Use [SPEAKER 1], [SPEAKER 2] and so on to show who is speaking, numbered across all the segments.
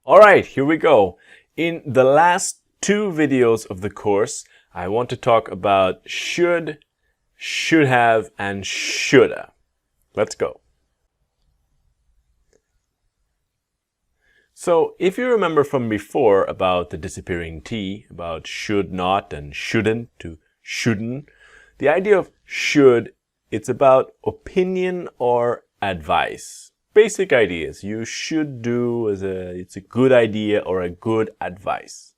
[SPEAKER 1] Alright, here we go. In the last two videos of the course, I want to talk about should have, and shoulda. Let's go. So, if you remember from before about the disappearing T, about should not and shouldn't to shouldn't, the idea of should, it's about opinion or advice. Basic ideas. You should do it's a good idea or a good advice.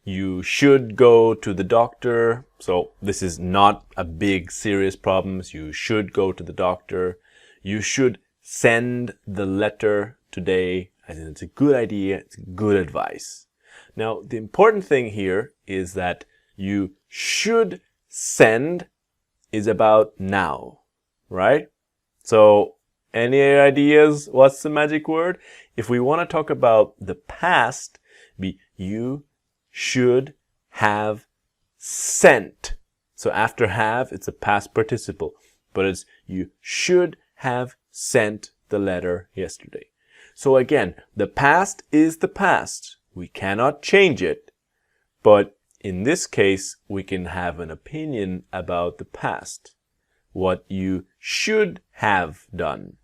[SPEAKER 1] You should go to the doctor. So this is not a big serious problem. You should go to the doctor. You should send the letter today. As in, it's a good idea. It's good advice. Now, the important thing here is that you should send is about now, right? So, any ideas? What's the magic word? If we want to talk about the past, be you should have sent. So after have, it's a past participle, but it's you should have sent the letter yesterday. So again, the past is the past. We cannot change it, but in this case, we can have an opinion about the past. What you should have done.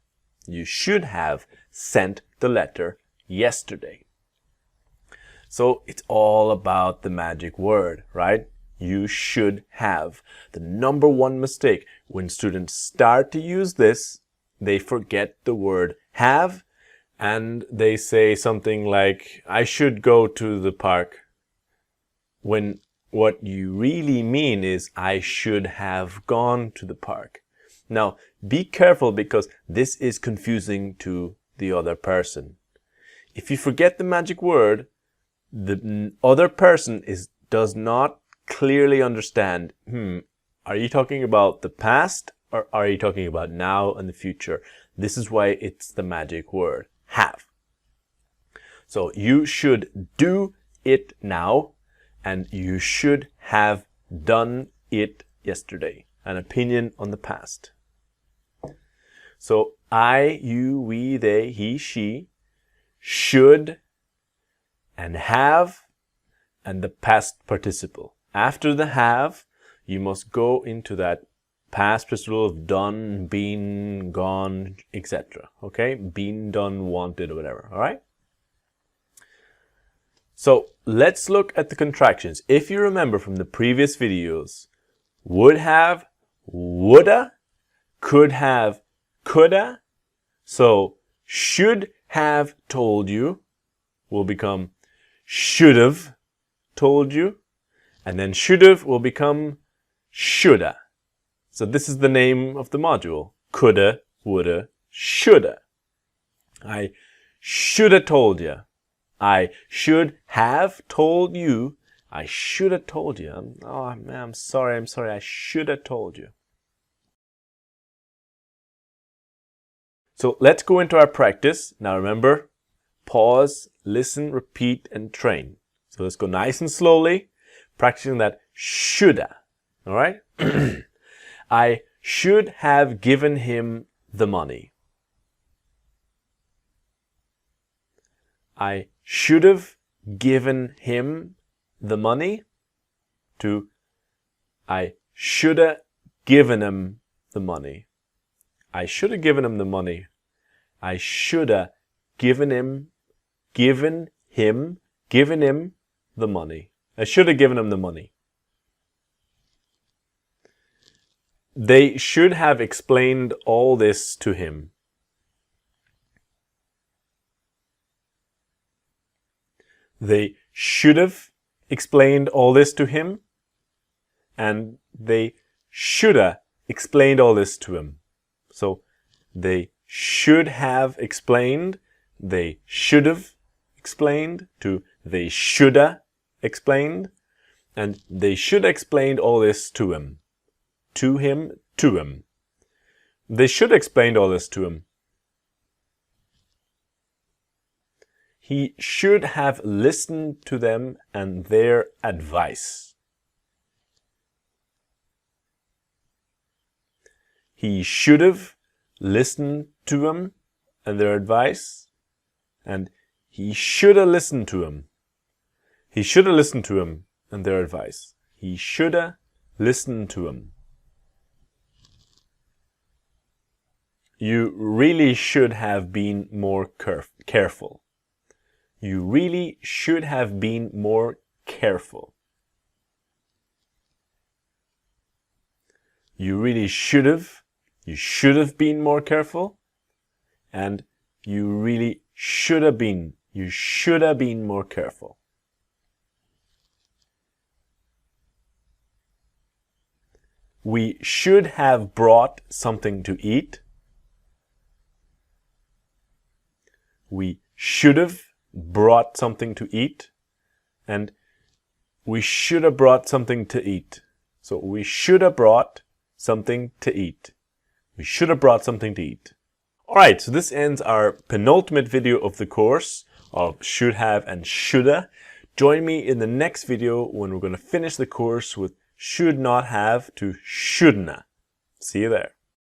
[SPEAKER 1] You should have sent the letter yesterday. So it's all about the magic word, right? You should have. The number one mistake when students start to use this, they forget the word have and they say something like, I should go to the park, when what you really mean is, I should have gone to the park. Now, be careful because this is confusing to the other person. If you forget the magic word, the other person does not clearly understand, are you talking about the past or are you talking about now and the future? This is why it's the magic word, have. So you should do it now. And you should have done it yesterday. An opinion on the past. So I, you, we, they, he, she should and have and the past participle. After the have, you must go into that past participle of done, been, gone, etc. Okay? Been, done, wanted, or whatever. All right? So let's look at the contractions. If you remember from the previous videos, would have, woulda, could have, coulda. So should have told you will become should have told you. And then should have will become shoulda. So this is the name of the module. Coulda, woulda, shoulda. I shoulda told you. I should have told you. I should have told you. Oh man, I'm sorry. I should have told you. So let's go into our practice. Now remember, pause, listen, repeat, and train. So let's go nice and slowly, practicing that shoulda. All right? I should have given him the money. I should have given him the money to I should have given him the money. I should have given him the money. I should have given him the money. I should have given him the money. They should have explained all this to him. They should have explained all this to him, and they shoulda explained all this to him. So they should have explained, they should have explained, to they shoulda explained, and they should have explained all this to him. To him, to him. They should have explained all this to him. He should have listened to them and their advice. He should have listened to them and their advice. And he shoulda listened to him. He shoulda listened to him and their advice. He shoulda listened to him. You really should have been more careful. You really should have been more careful. You really should have. You should have been more careful. And you really should have been. You should have been more careful. We should have brought something to eat. We should have brought something to eat. And we should have brought something to eat. So we should have brought something to eat. We should have brought something to eat. Alright, so this ends our penultimate video of the course of should have and shoulda. Join me in the next video when we're going to finish the course with should not have to shouldna. See you there.